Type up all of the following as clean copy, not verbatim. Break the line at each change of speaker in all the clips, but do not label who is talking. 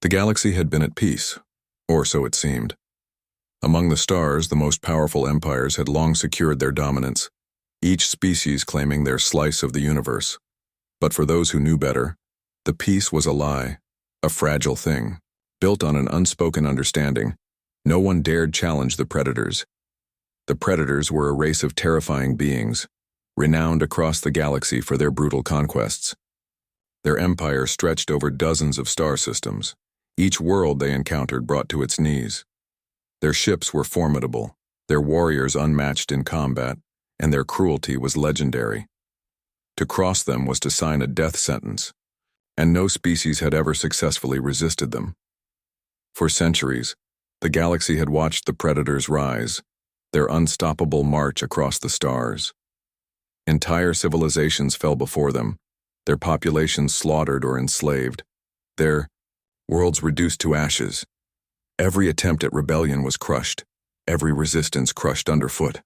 The galaxy had been at peace, or so it seemed. Among the stars, the most powerful empires had long secured their dominance, each species claiming their slice of the universe. But for those who knew better, the peace was a lie, a fragile thing, built on an unspoken understanding. No one dared challenge the predators. The predators were a race of terrifying beings, renowned across the galaxy for their brutal conquests. Their empire stretched over dozens of star systems, each world they encountered brought to its knees. Their ships were formidable, their warriors unmatched in combat, and their cruelty was legendary. To cross them was to sign a death sentence, and no species had ever successfully resisted them. For centuries, the galaxy had watched the predators rise, their unstoppable march across the stars. Entire civilizations fell before them, their populations slaughtered or enslaved, their worlds reduced to ashes. Every attempt at rebellion was crushed, every resistance crushed underfoot.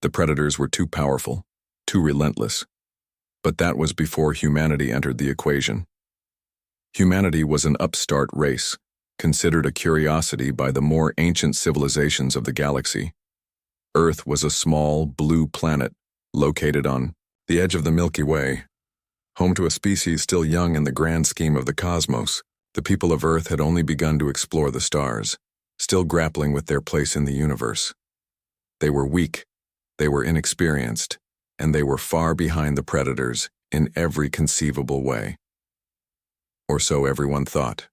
The predators were too powerful, too relentless. But that was before humanity entered the equation. Humanity was an upstart race, considered a curiosity by the more ancient civilizations of the galaxy. Earth was a small, blue planet located on the edge of the Milky Way, home to a species still young in the grand scheme of the cosmos. The people of Earth had only begun to explore the stars, still grappling with their place in the universe. They were weak, they were inexperienced, and they were far behind the predators in every conceivable way. Or so everyone thought.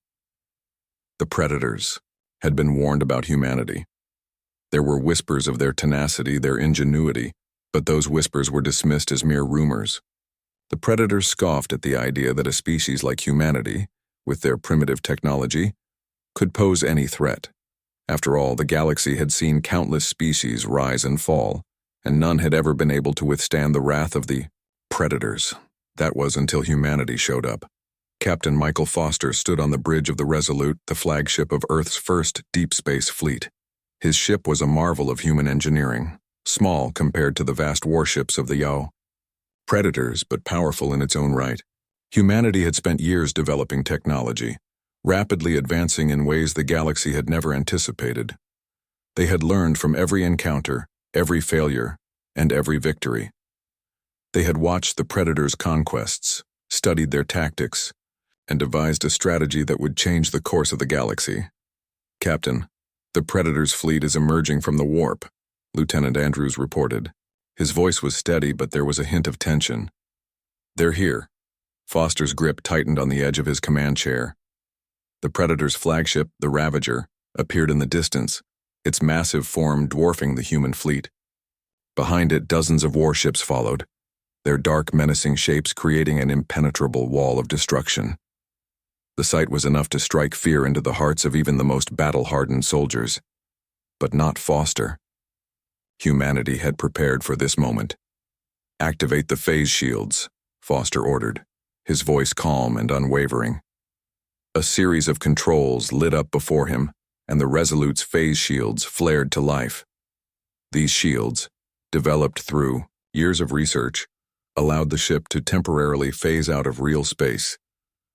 The predators had been warned about humanity. There were whispers of their tenacity, their ingenuity, but those whispers were dismissed as mere rumors. The predators scoffed at the idea that a species like humanity, with their primitive technology, could pose any threat. After all, the galaxy had seen countless species rise and fall, and none had ever been able to withstand the wrath of the predators. That was until humanity showed up. Captain Michael Foster stood on the bridge of the Resolute, the flagship of Earth's first deep space fleet. His ship was a marvel of human engineering, small compared to the vast warships of the Yao. Predators, but powerful in its own right. Humanity had spent years developing technology, rapidly advancing in ways the galaxy had never anticipated. They had learned from every encounter, every failure, and every victory. They had watched the predators' conquests, studied their tactics, and devised a strategy that would change the course of the galaxy. "Captain, the predators' fleet is emerging from the warp," Lieutenant Andrews reported. His voice was steady, but there was a hint of tension. "They're here." Foster's grip tightened on the edge of his command chair. The predators' flagship, the Ravager, appeared in the distance, its massive form dwarfing the human fleet. Behind it, dozens of warships followed, their dark, menacing shapes creating an impenetrable wall of destruction. The sight was enough to strike fear into the hearts of even the most battle-hardened soldiers. But not Foster. Humanity had prepared for this moment. "Activate the phase shields," Foster ordered, his voice calm and unwavering. A series of controls lit up before him, and the Resolute's phase shields flared to life. These shields, developed through years of research, allowed the ship to temporarily phase out of real space,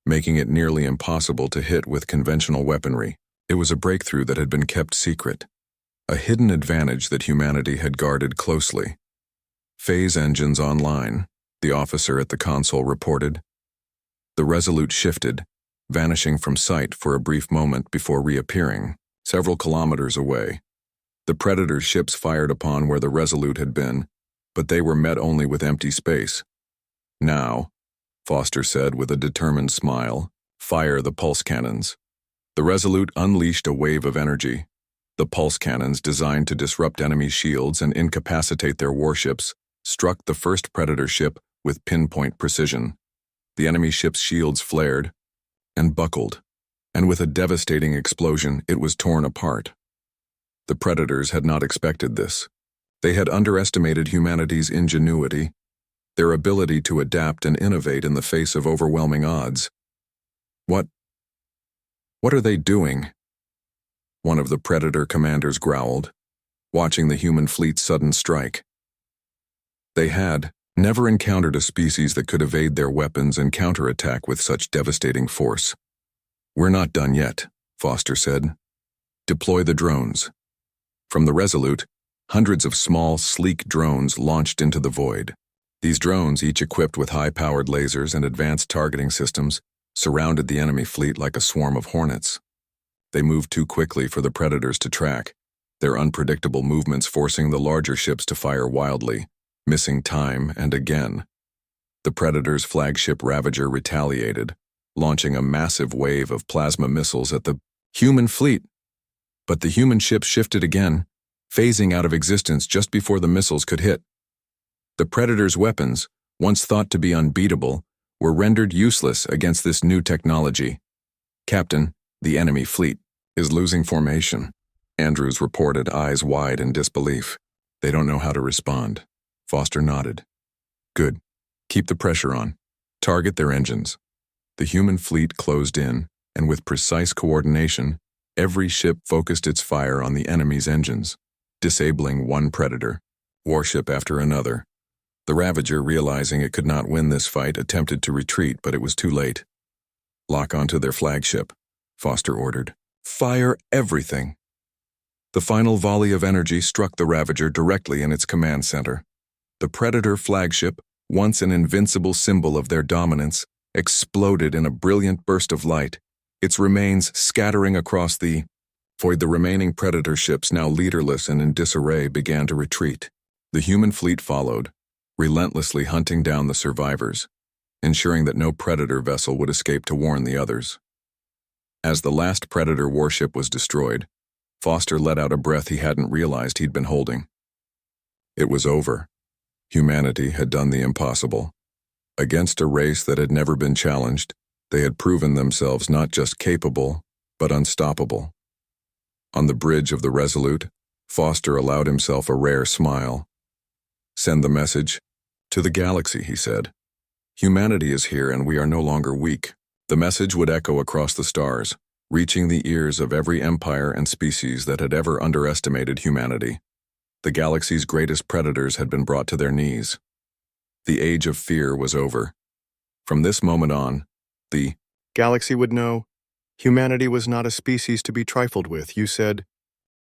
making it nearly impossible to hit with conventional weaponry. It was a breakthrough that had been kept secret, a hidden advantage that humanity had guarded closely. "Phase engines online," the officer at the console reported. The Resolute shifted, vanishing from sight for a brief moment before reappearing, several kilometers away. The Predator's ships fired upon where the Resolute had been, but they were met only with empty space. "Now," Foster said with a determined smile, "fire the pulse cannons." The Resolute unleashed a wave of energy. The pulse cannons, designed to disrupt enemy shields and incapacitate their warships, struck the first Predator ship with pinpoint precision. The enemy ship's shields flared and buckled, and with a devastating explosion, it was torn apart. The Predators had not expected this. They had underestimated humanity's ingenuity, their ability to adapt and innovate in the face of overwhelming odds. What are they doing?" one of the Predator commanders growled, watching the human fleet's sudden strike. They had never encountered a species that could evade their weapons and counterattack with such devastating force. "We're not done yet," Foster said. "Deploy the drones." From the Resolute, hundreds of small, sleek drones launched into the void. These drones, each equipped with high-powered lasers and advanced targeting systems, surrounded the enemy fleet like a swarm of hornets. They moved too quickly for the Predators to track, their unpredictable movements forcing the larger ships to fire wildly, missing time and again. The Predators' flagship Ravager retaliated, launching a massive wave of plasma missiles at the human fleet. But the human ship shifted again, phasing out of existence just before the missiles could hit. The Predators' weapons, once thought to be unbeatable, were rendered useless against this new technology. "Captain, the enemy fleet is losing formation," Andrews reported, eyes wide in disbelief. "They don't know how to respond." Foster nodded. "Good. Keep the pressure on. Target their engines." The human fleet closed in, and with precise coordination, every ship focused its fire on the enemy's engines, disabling one Predator, warship after another. The Ravager, realizing it could not win this fight, attempted to retreat, but it was too late. "Lock onto their flagship," Foster ordered. "Fire everything." The final volley of energy struck the Ravager directly in its command center. The Predator flagship, once an invincible symbol of their dominance, exploded in a brilliant burst of light, its remains scattering across the void. The remaining Predator ships, now leaderless and in disarray, began to retreat. The human fleet followed, relentlessly hunting down the survivors, ensuring that no Predator vessel would escape to warn the others. As the last Predator warship was destroyed, Foster let out a breath he hadn't realized he'd been holding. It was over. Humanity had done the impossible. Against a race that had never been challenged, they had proven themselves not just capable, but unstoppable. On the bridge of the Resolute, Foster allowed himself a rare smile. "Send the message to the galaxy," he said. "Humanity is here and we are no longer weak." The message would echo across the stars, reaching the ears of every empire and species that had ever underestimated humanity. The galaxy's greatest predators had been brought to their knees. The age of fear was over. From this moment on, the galaxy would know humanity was not a species to be trifled with. "You said